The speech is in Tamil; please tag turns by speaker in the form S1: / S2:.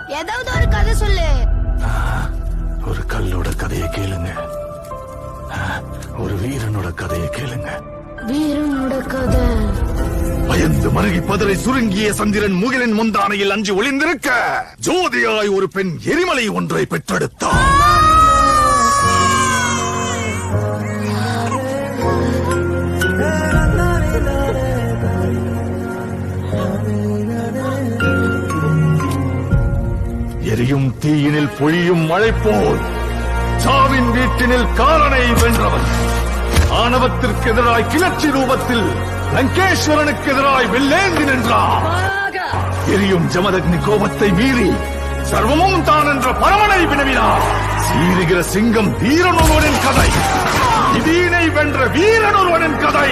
S1: ஏதாவது ஒரு கதை சொல்லு.
S2: ஒரு கல்லோட கதையை கேளுங்க. ஒரு வீரனோட கதையை கேளுங்க.
S1: வீரனோட கதை.
S2: பயந்து மருகி பதரை சுருங்கிய சந்திரன் முகிலின் முந்தானையில் அஞ்சு ஒளிந்திருக்க ஜோதியாய் ஒரு பெண் எரிமலை ஒன்றை பெற்றெடுத்தார். எரியும் தீயினில் பொழியும் மழை போல் சாவின் வீட்டினில் காலனை வென்றவன். ஆணவத்திற்கு எதிராய் கிளர்ச்சி ரூபத்தில் லங்கேஸ்வரனுக்கு எதிராய் வெள்ளேந்தி நின்றார். எரியும் ஜமதக்னி கோபத்தை மீறி சர்வமும் தான் என்ற பரமனை வினவினார். சீறுகிற சிங்கம் வீரனொருவனின் கதை. இதீனை வென்ற வீரனொருவனின் கதை.